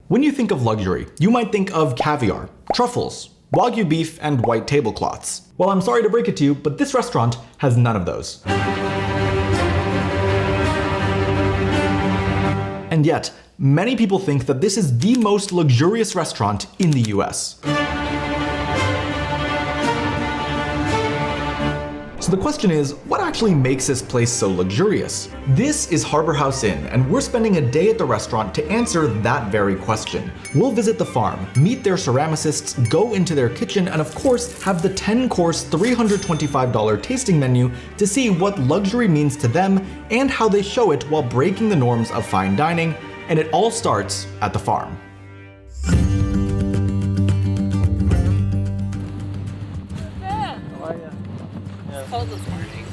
When you think of luxury, you might think of caviar, truffles, wagyu beef, and white tablecloths. Well, I'm sorry to break it to you, but this restaurant has none of those. And yet, many people think that this is the most luxurious restaurant in the US. So the question is, what actually makes this place so luxurious? This is Harbor House Inn, and we're spending a day at the restaurant to answer that very question. We'll visit the farm, meet their ceramicists, go into their kitchen, and of course, have the 10-course, $325 tasting menu to see what luxury means to them and how they show it while breaking the norms of fine dining, and it all starts at the farm. Cold this morning.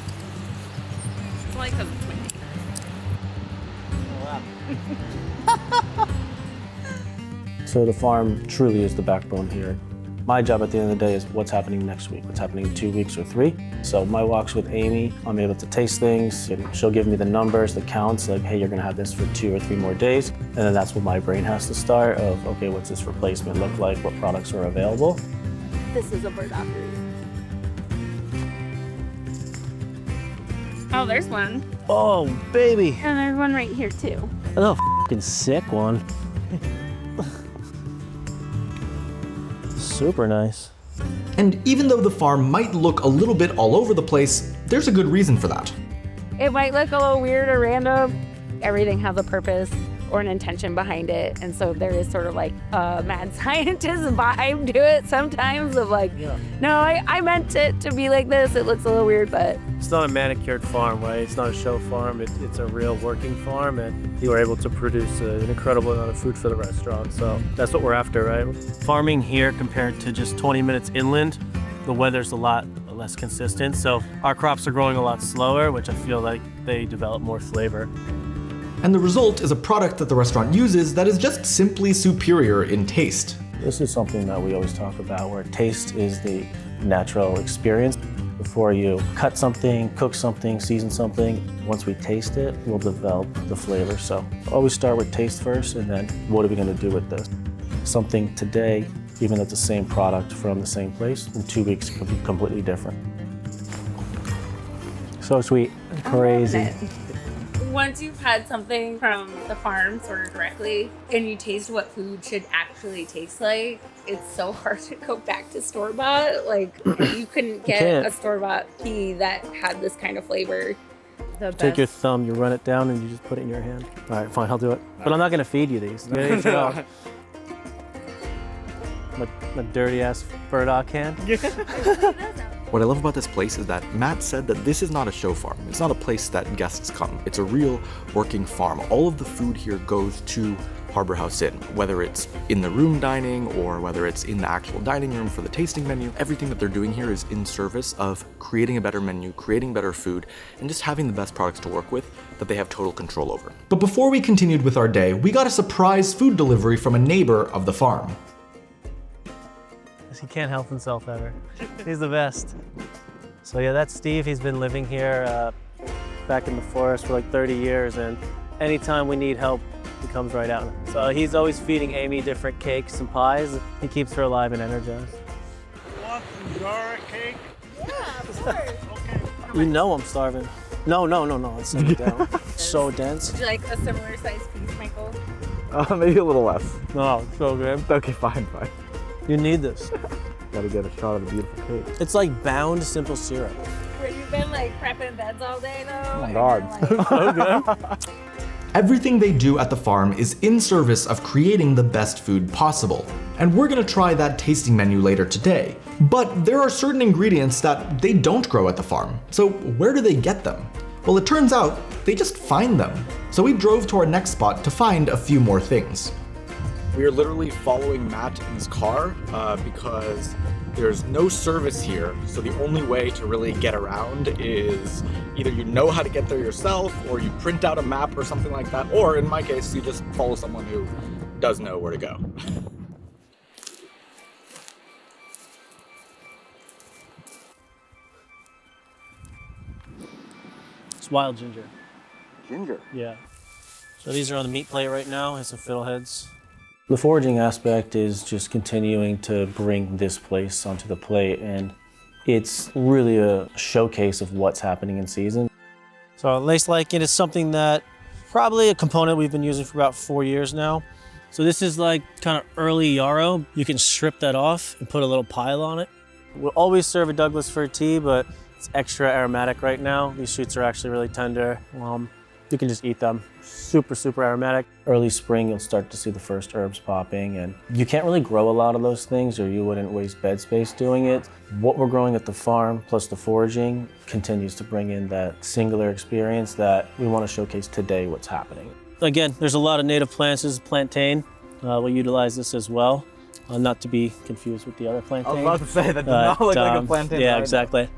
It's only because it's windy. Oh, wow. So the farm truly is the backbone here. My job at the end of the day is what's happening next week, what's happening in 2 weeks or 3. So my walks with Amy, I'm able to taste things, and she'll give me the numbers, the counts, like, hey, you're gonna have this for 2 or 3 more days. And then that's when my brain has to start of, okay, what's this replacement look like, what products are available. This is a burdock. Oh, there's one. Oh, baby. And there's one right here too. That's a f***ing sick one. Super nice. And even though the farm might look a little bit all over the place, there's a good reason for that. It might look a little weird or random. Everything has a purpose or an intention behind it. And so there is sort of like a mad scientist vibe to it sometimes of like, no, I meant it to be like this. It looks a little weird, but. It's not a manicured farm, right? It's not a show farm. It's a real working farm, and you were able to produce an incredible amount of food for the restaurant. So that's what we're after, right? Farming here compared to just 20 minutes inland, the weather's a lot less consistent. So our crops are growing a lot slower, which I feel like they develop more flavor. And the result is a product that the restaurant uses that is just simply superior in taste. This is something that we always talk about, where taste is the natural experience. Before you cut something, cook something, season something, once we taste it, we'll develop the flavor. So always start with taste first, and then what are we gonna do with this? Something today, even at the same product from the same place, in 2 weeks could be completely different. So sweet, crazy. Once you've had something from the farm sort of directly and you taste what food should actually taste like, it's so hard to go back to store-bought. Like, you couldn't get a store-bought pea that had this kind of flavor. Take your thumb, you run it down, and you just put it in your hand. All right, fine, I'll do it. But I'm not gonna feed you these. My dirty-ass burdock hand. What I love about this place is that Matt said that this is not a show farm. It's not a place that guests come. It's a real working farm. All of the food here goes to Harbor House Inn, whether it's in the room dining or whether it's in the actual dining room for the tasting menu. Everything that they're doing here is in service of creating a better menu, creating better food, and just having the best products to work with that they have total control over. But before we continued with our day, we got a surprise food delivery from a neighbor of the farm. He can't help himself ever. He's the best. So yeah, that's Steve. He's been living here back in the forest for like 30 years, and anytime we need help, he comes right out. So he's always feeding Amy different cakes and pies. He keeps her alive and energized. You want some jar cake? Yeah, of course. Okay. You know I'm starving. No, let's sit it down. So dense. Would you like a similar size piece, Michael? Maybe a little less. No, it's so good. Okay, fine. You need this. Gotta get a shot of the beautiful cake. It's like bound simple syrup. Where you've been like prepping beds all day though? Oh my God. Like... Everything they do at the farm is in service of creating the best food possible. And we're gonna try that tasting menu later today. But there are certain ingredients that they don't grow at the farm. So where do they get them? Well, it turns out they just find them. So we drove to our next spot to find a few more things. We are literally following Matt in his car because there's no service here. So the only way to really get around is either you know how to get there yourself, or you print out a map or something like that. Or in my case, you just follow someone who does know where to go. It's wild ginger. Ginger. Yeah. So these are on the meat plate right now. Here's some fiddleheads. The foraging aspect is just continuing to bring this place onto the plate, and it's really a showcase of what's happening in season. So lace lichen is something that probably a component we've been using for about 4 years now. So this is like kind of early yarrow. You can strip that off and put a little pile on it. We'll always serve a Douglas fir tea, but it's extra aromatic right now. These shoots are actually really tender. You can just eat them. Super, super aromatic. Early spring, you'll start to see the first herbs popping, and you can't really grow a lot of those things or you wouldn't waste bed space doing it. What we're growing at the farm, plus the foraging, continues to bring in that singular experience that we want to showcase today what's happening. Again, there's a lot of native plants. This is plantain. We'll utilize this as well. Not to be confused with the other plantain. I was about to say, that does not look like a plantain. Yeah, right? exactly.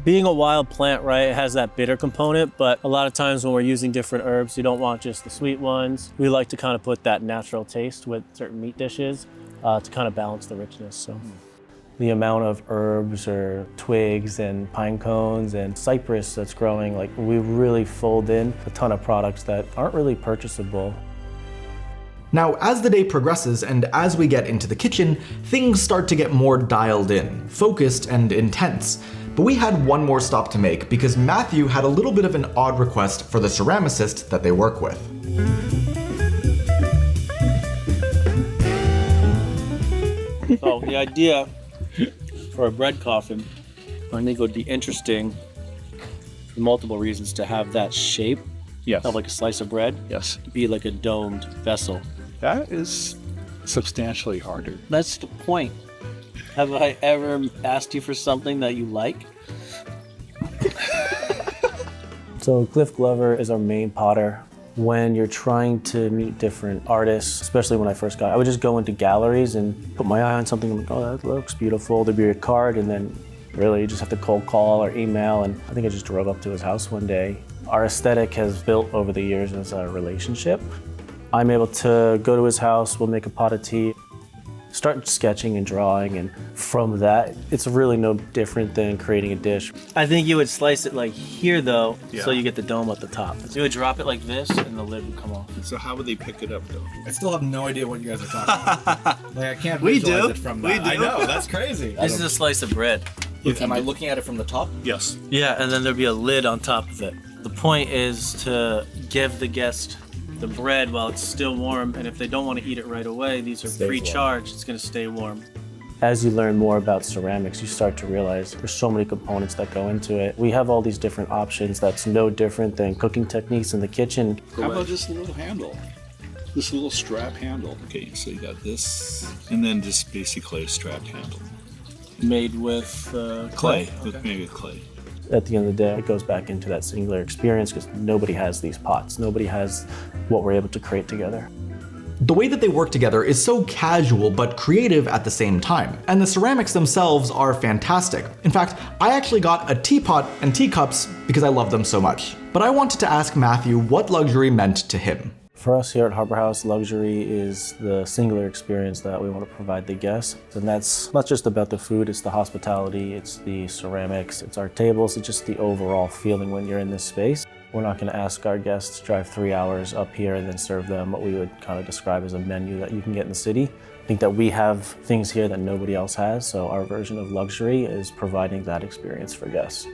Being a wild plant, right, it has that bitter component, but a lot of times when we're using different herbs, you don't want just the sweet ones. We like to kind of put that natural taste with certain meat dishes to kind of balance the richness. So, The amount of herbs or twigs and pine cones and cypress that's growing, like we really fold in a ton of products that aren't really purchasable. Now, as the day progresses and as we get into the kitchen, things start to get more dialed in, focused and intense. But we had one more stop to make because Matthew had a little bit of an odd request for the ceramicist that they work with. So the idea for a bread coffin, I think it would be interesting for multiple reasons to have that shape Yes. of like a slice of bread, Yes. be like a domed vessel. That is substantially harder. That's the point. Have I ever asked you for something that you like? So Cliff Glover is our main potter. When you're trying to meet different artists, especially when I first got, I would just go into galleries and put my eye on something and I'm like, oh, that looks beautiful. There'd be a card and then really you just have to cold call or email. And I think I just drove up to his house one day. Our aesthetic has built over the years as a relationship. I'm able to go to his house, we'll make a pot of tea, start sketching and drawing, and from that, it's really no different than creating a dish. I think you would slice it like here though, Yeah. so you get the dome at the top. So you would drop it like this and the lid would come off. So how would they pick it up though? I still have no idea what you guys are talking about. Like I can't We visualize do. it from We that. do. I know, that's crazy. This is a slice of bread. Am I looking at it from the top? Yes. Yeah, and then there'd be a lid on top of it. The point is to give the guest the bread while it's still warm, and if they don't want to eat it right away, these are Stays warm. pre-charged, it's gonna stay warm. As you learn more about ceramics, you start to realize there's so many components that go into it. We have all these different options that's no different than cooking techniques in the kitchen. How about just a little handle? This little strap handle. Okay, so you got this, and then just basically a strapped handle. Made with Clay, with maybe clay. At the end of the day, it goes back into that singular experience because nobody has these pots. Nobody has what we're able to create together. The way that they work together is so casual but creative at the same time, and the ceramics themselves are fantastic. In fact, I actually got a teapot and teacups because I love them so much. But I wanted to ask Matthew what luxury meant to him. For us here at Harbor House, luxury is the singular experience that we want to provide the guests. And that's not just about the food, it's the hospitality, it's the ceramics, it's our tables, it's just the overall feeling when you're in this space. We're not going to ask our guests to drive 3 hours up here and then serve them what we would kind of describe as a menu that you can get in the city. I think that we have things here that nobody else has, so our version of luxury is providing that experience for guests.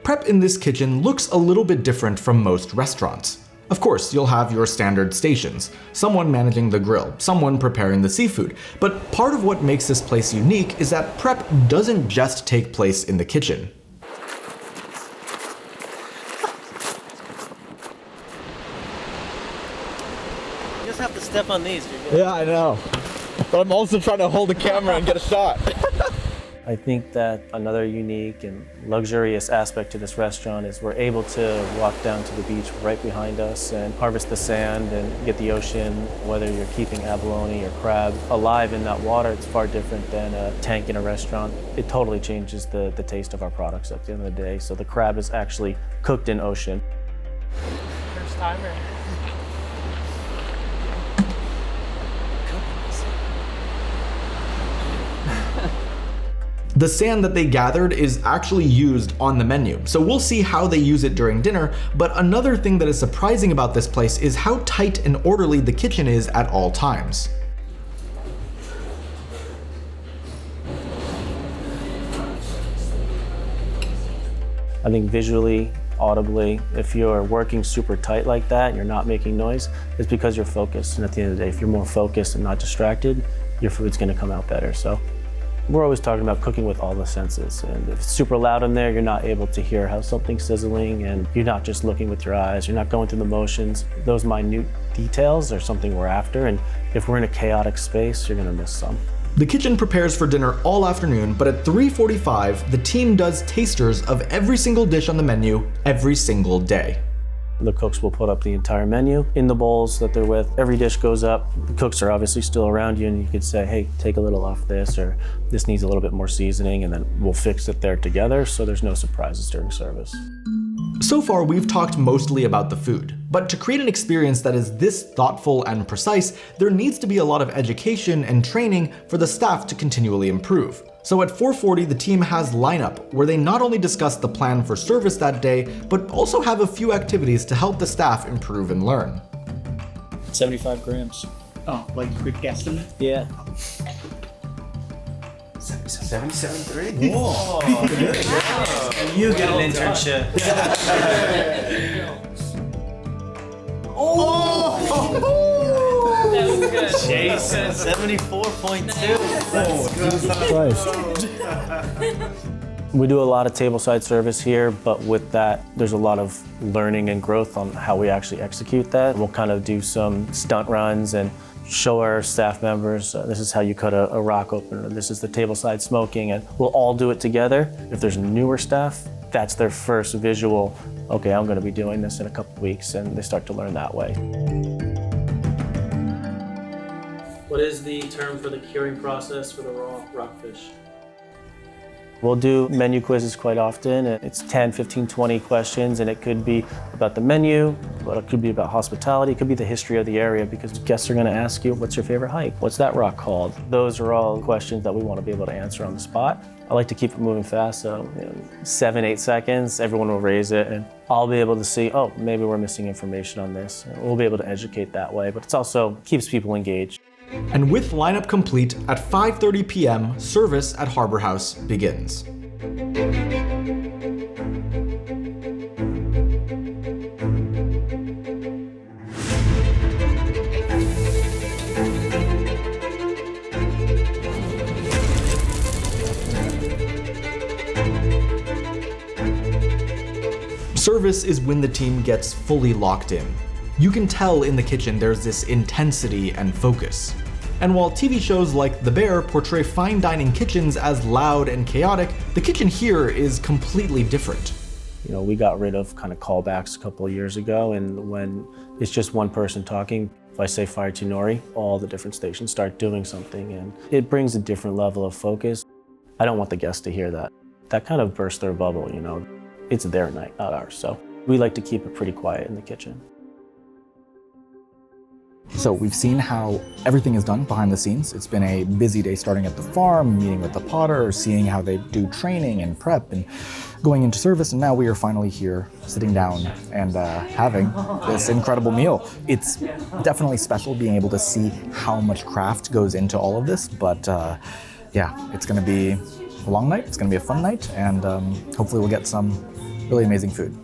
Prep in this kitchen looks a little bit different from most restaurants. Of course, you'll have your standard stations, someone managing the grill, someone preparing the seafood, but part of what makes this place unique is that prep doesn't just take place in the kitchen. You just have to step on these. You're good. Yeah, I know. But I'm also trying to hold the camera and get a shot. I think that another unique and luxurious aspect to this restaurant is we're able to walk down to the beach right behind us and harvest the sand and get the ocean. Whether you're keeping abalone or crab alive in that water, it's far different than a tank in a restaurant. It totally changes the taste of our products at the end of the day. So the crab is actually cooked in ocean. First timer. The sand that they gathered is actually used on the menu, so we'll see how they use it during dinner, but another thing that is surprising about this place is how tight and orderly the kitchen is at all times. I think visually, audibly, if you're working super tight like that, you're not making noise, it's because you're focused. And at the end of the day, if you're more focused and not distracted, your food's gonna come out better. So we're always talking about cooking with all the senses. And if it's super loud in there, you're not able to hear how something's sizzling, and you're not just looking with your eyes, you're not going through the motions. Those minute details are something we're after, and if we're in a chaotic space, you're gonna miss some. The kitchen prepares for dinner all afternoon, but at 3:45, the team does tasters of every single dish on the menu every single day. The cooks will put up the entire menu in the bowls that they're with. Every dish goes up. The cooks are obviously still around you, and you could say, hey, take a little off this, or this needs a little bit more seasoning, and then we'll fix it there together, so there's no surprises during service. So far, we've talked mostly about the food, but to create an experience that is this thoughtful and precise, there needs to be a lot of education and training for the staff to continually improve. So at 4:40, the team has lineup, where they not only discuss the plan for service that day, but also have a few activities to help the staff improve and learn. 75 grams. Oh, like quick guesstimate? Yeah. 77.3. Whoa. And you get an internship. That was good. Jason, 74.2. We do a lot of tableside service here, but with that, there's a lot of learning and growth on how we actually execute that. We'll kind of do some stunt runs and show our staff members, this is how you cut a rock open, or this is the tableside smoking, and we'll all do it together. If there's newer staff, that's their first visual, okay, I'm gonna be doing this in a couple weeks, and they start to learn that way. What is the term for the curing process for the raw rockfish? We'll do menu quizzes quite often. It's 10, 15, 20 questions, and it could be about the menu, but it could be about hospitality, it could be the history of the area, because guests are gonna ask you, what's your favorite hike? What's that rock called? Those are all questions that we wanna be able to answer on the spot. I like to keep it moving fast, so 7, 8 seconds, everyone will raise it, and I'll be able to see, oh, maybe we're missing information on this. We'll be able to educate that way, but it also keeps people engaged. And with lineup complete, at 5:30 p.m., service at Harbor House begins. Service is when the team gets fully locked in. You can tell in the kitchen there's this intensity and focus. And while TV shows like The Bear portray fine dining kitchens as loud and chaotic, the kitchen here is completely different. You know, we got rid of kind of callbacks a couple of years ago, and when it's just one person talking, if I say fire to nori, all the different stations start doing something, and it brings a different level of focus. I don't want the guests to hear that. That kind of bursts their bubble, you know. It's their night, not ours, so we like to keep it pretty quiet in the kitchen. So we've seen how everything is done behind the scenes. It's been a busy day starting at the farm, meeting with the potter, seeing how they do training and prep and going into service, and now we are finally here sitting down and having this incredible meal. It's definitely special being able to see how much craft goes into all of this, but yeah, it's gonna be a long night, it's gonna be a fun night, and hopefully we'll get some really amazing food.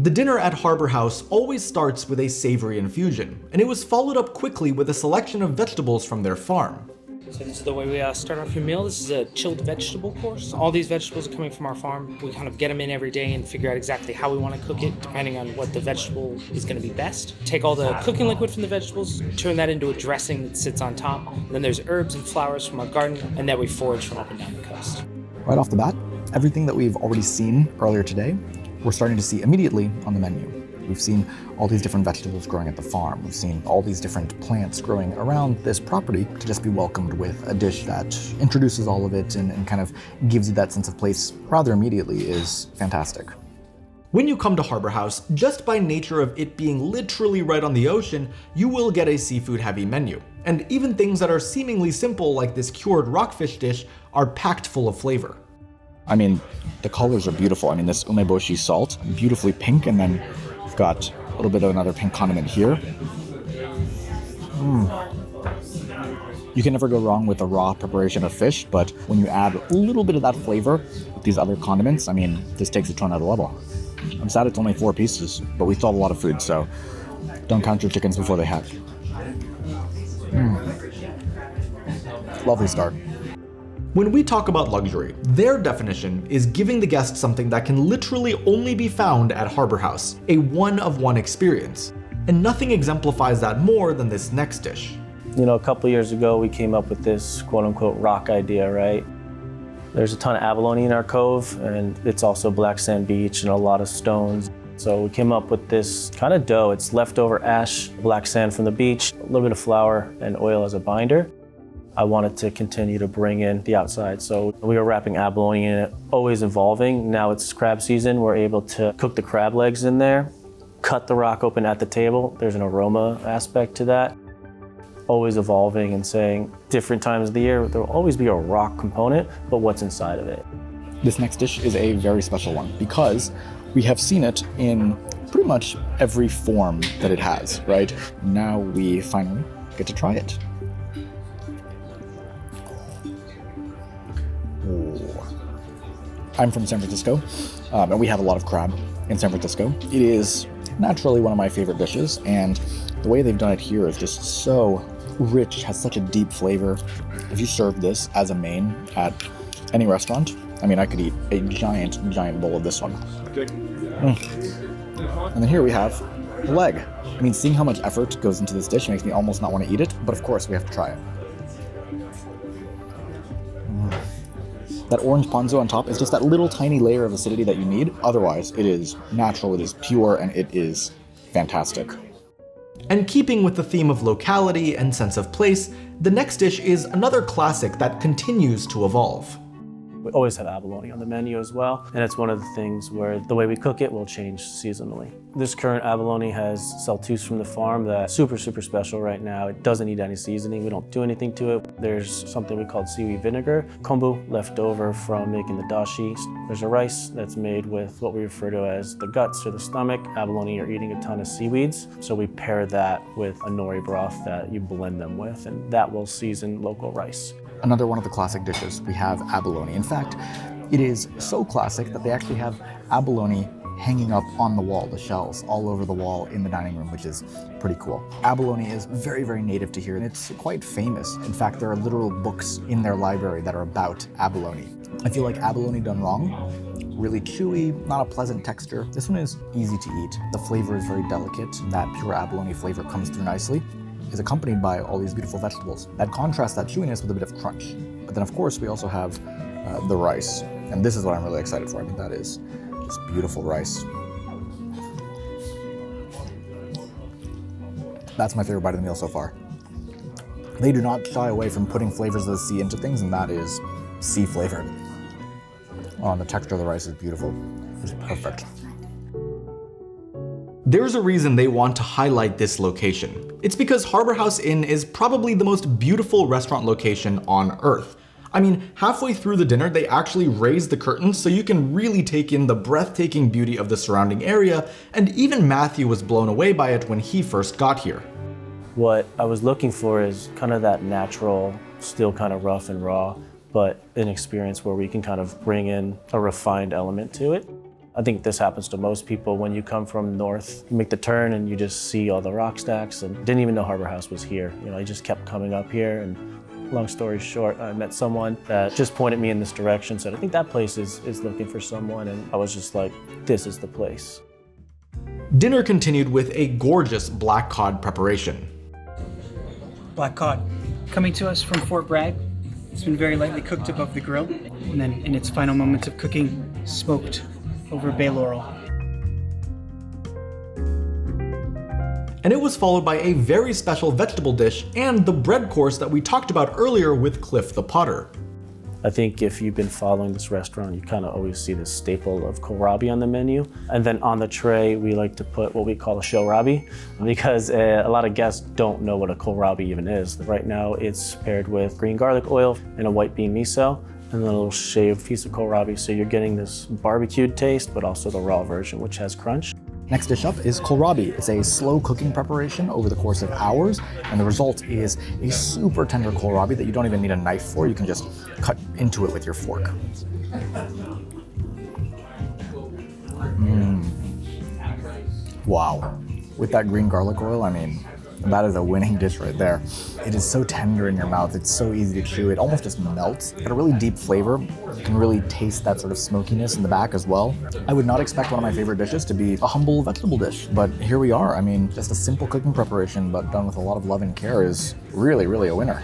The dinner at Harbor House always starts with a savory infusion, and it was followed up quickly with a selection of vegetables from their farm. So this is the way we start off your meal. This is a chilled vegetable course. All these vegetables are coming from our farm. We kind of get them in every day and figure out exactly how we want to cook it, depending on what the vegetable is going to be best. Take all the cooking liquid from the vegetables, turn that into a dressing that sits on top. And then there's herbs and flowers from our garden, and that we forage from up and down the coast. Right off the bat, everything that we've already seen earlier today, we're starting to see immediately on the menu. We've seen all these different vegetables growing at the farm. We've seen all these different plants growing around this property. To just be welcomed with a dish that introduces all of it and kind of gives you that sense of place rather immediately is fantastic. When you come to Harbor House, just by nature of it being literally right on the ocean, you will get a seafood-heavy menu. And even things that are seemingly simple, like this cured rockfish dish, are packed full of flavor. I mean, the colors are beautiful. I mean, this umeboshi salt, beautifully pink, and then we've got a little bit of another pink condiment here. You can never go wrong with a raw preparation of fish, but when you add a little bit of that flavor with these other condiments, I mean, this takes it to another level. I'm sad it's only 4 pieces, but we still have a lot of food, so don't count your chickens before they hatch. Lovely start. When we talk about luxury, their definition is giving the guest something that can literally only be found at Harbor House, a one-of-one experience. And nothing exemplifies that more than this next dish. You know, a couple years ago, we came up with this quote-unquote rock idea, right? There's a ton of abalone in our cove, and it's also black sand beach and a lot of stones. So we came up with this kind of dough. It's leftover ash, black sand from the beach, a little bit of flour and oil as a binder. I wanted to continue to bring in the outside. So we were wrapping abalone in it, always evolving. Now it's crab season. We're able to cook the crab legs in there, cut the rock open at the table. There's an aroma aspect to that. Always evolving and saying different times of the year, there will always be a rock component, but what's inside of it? This next dish is a very special one because we have seen it in pretty much every form that it has, right? Now we finally get to try it. Ooh. I'm from San Francisco, and we have a lot of crab in San Francisco. It is naturally one of my favorite dishes, and the way they've done it here is just so rich, has such a deep flavor. If you serve this as a main at any restaurant, I mean, I could eat a giant bowl of this one. And then here we have the leg. I mean, seeing how much effort goes into this dish makes me almost not want to eat it, but of course we have to try it. That orange ponzu on top is just that little tiny layer of acidity that you need. Otherwise, it is natural, it is pure, and it is fantastic. And keeping with the theme of locality and sense of place, the next dish is another classic that continues to evolve. We always have abalone on the menu as well, and it's one of the things where the way we cook it will change seasonally. This current abalone has saltuse from the farm that's super special right now. It doesn't need any seasoning. We don't do anything to it. There's something we call seaweed vinegar, kombu left over from making the dashi. There's a rice that's made with what we refer to as the guts or the stomach. Abalone are eating a ton of seaweeds, so we pair that with a nori broth that you blend them with, and that will season local rice. Another one of the classic dishes, we have abalone. In fact, it is so classic that they actually have abalone hanging up on the wall, the shells, all over the wall in the dining room, which is pretty cool. Abalone is very native to here, and it's quite famous. In fact, there are literal books in their library that are about abalone. I feel like abalone done wrong, really chewy, not a pleasant texture. This one is easy to eat. The flavor is very delicate. That pure abalone flavor comes through nicely. Is accompanied by all these beautiful vegetables that contrast that chewiness with a bit of crunch. But then of course we also have the rice, and this is what I'm really excited for. I mean, that is just beautiful rice. That's my favorite bite of the meal so far. They do not shy away from putting flavors of the sea into things, and that is sea flavored. Oh, and the texture of the rice is beautiful. It's perfect. There's a reason they want to highlight this location. It's because Harbor House Inn is probably the most beautiful restaurant location on Earth. I mean, halfway through the dinner, they actually raise the curtains so you can really take in the breathtaking beauty of the surrounding area, and even Matthew was blown away by it when he first got here. What I was looking for is kind of that natural, still kind of rough and raw, but an experience where we can kind of bring in a refined element to it. I think this happens to most people when you come from north. You make the turn and you just see all the rock stacks, and didn't even know Harbor House was here. You know, I just kept coming up here, and long story short, I met someone that just pointed me in this direction, said, I think that place is looking for someone, and I was just like, this is the place. Dinner continued with a gorgeous black cod preparation. Black cod, coming to us from Fort Bragg. It's been very lightly cooked above the grill, and then in its final moments of cooking, smoked over bay laurel. And it was followed by a very special vegetable dish and the bread course that we talked about earlier with Cliff the Potter. I think if you've been following this restaurant, you kind of always see this staple of kohlrabi on the menu. And then on the tray, we like to put what we call a shorabi, because a lot of guests don't know what a kohlrabi even is. Right now, it's paired with green garlic oil and a white bean miso. and then a little shaved piece of kohlrabi. So you're getting this barbecued taste, but also the raw version, which has crunch. Next dish up is kohlrabi. It's a slow cooking preparation over the course of hours, and the result is a super tender kohlrabi that you don't even need a knife for. You can just cut into it with your fork. Wow. With that green garlic oil, I mean, that is a winning dish right there. It is so tender in your mouth. It's so easy to chew. It almost just melts. It's got a really deep flavor. You can really taste that sort of smokiness in the back as well. I would not expect one of my favorite dishes to be a humble vegetable dish, but here we are. I mean, just a simple cooking preparation, but done with a lot of love and care is really, really a winner.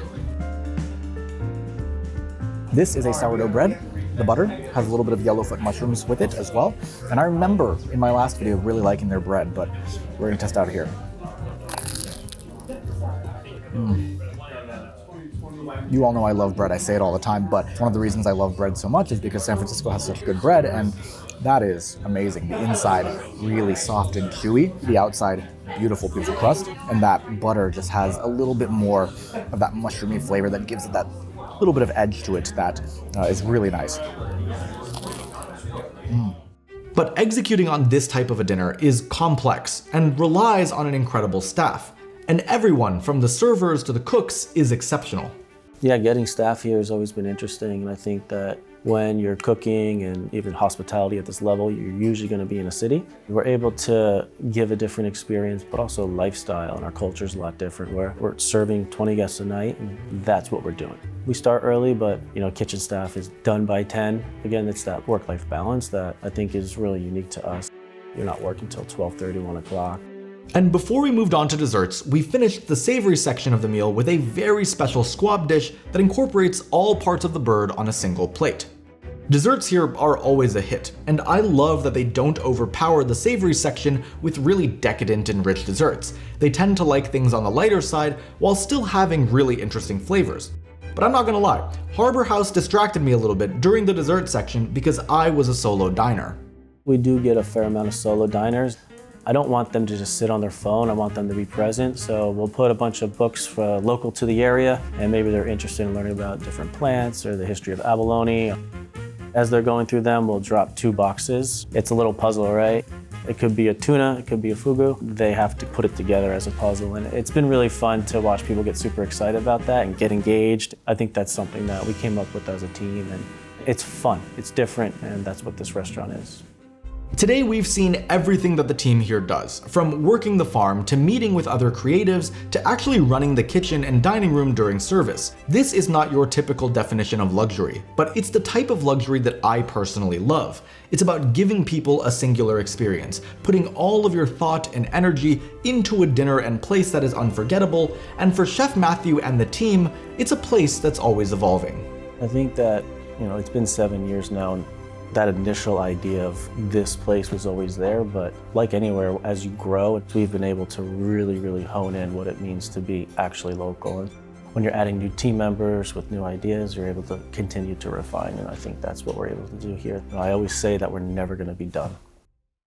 This is a sourdough bread. The butter has a little bit of yellowfoot mushrooms with it as well. And I remember in my last video really liking their bread, but we're gonna test out here. You all know I love bread, I say it all the time, but one of the reasons I love bread so much is because San Francisco has such good bread, and that is amazing. The inside really soft and chewy, the outside beautiful piece of crust, and that butter just has a little bit more of that mushroomy flavor that gives it that little bit of edge to it that is really nice. But executing on this type of a dinner is complex and relies on an incredible staff. And everyone from the servers to the cooks is exceptional. Yeah, getting staff here has always been interesting, and I think that when you're cooking and even hospitality at this level, you're usually going to be in a city. We're able to give a different experience, but also lifestyle, and our culture is a lot different. We're serving 20 guests a night, and that's what we're doing. We start early, but kitchen staff is done by 10. Again, it's that work-life balance that I think is really unique to us. You're not working till 12:30, 1 o'clock. And before we moved on to desserts, we finished the savory section of the meal with a very special squab dish that incorporates all parts of the bird on a single plate. Desserts here are always a hit, and I love that they don't overpower the savory section with really decadent and rich desserts. They tend to like things on the lighter side while still having really interesting flavors. But I'm not gonna lie, Harbor House distracted me a little bit during the dessert section because I was a solo diner. We do get a fair amount of solo diners. I don't want them to just sit on their phone, I want them to be present. So we'll put a bunch of books local to the area, and maybe they're interested in learning about different plants or the history of abalone. As they're going through them, we'll drop 2 boxes. It's a little puzzle, right? It could be a tuna, it could be a fugu. They have to put it together as a puzzle, and it's been really fun to watch people get super excited about that and get engaged. I think that's something that we came up with as a team, and it's fun, it's different, and that's what this restaurant is. Today we've seen everything that the team here does, from working the farm to meeting with other creatives to actually running the kitchen and dining room during service. This is not your typical definition of luxury, but it's the type of luxury that I personally love. It's about giving people a singular experience, putting all of your thought and energy into a dinner and place that is unforgettable, and for Chef Matthew and the team, it's a place that's always evolving. I think that, it's been 7 years now, and that initial idea of this place was always there, but like anywhere, as you grow, we've been able to really, really hone in what it means to be actually local. And when you're adding new team members with new ideas, you're able to continue to refine, and I think that's what we're able to do here. I always say that we're never going to be done.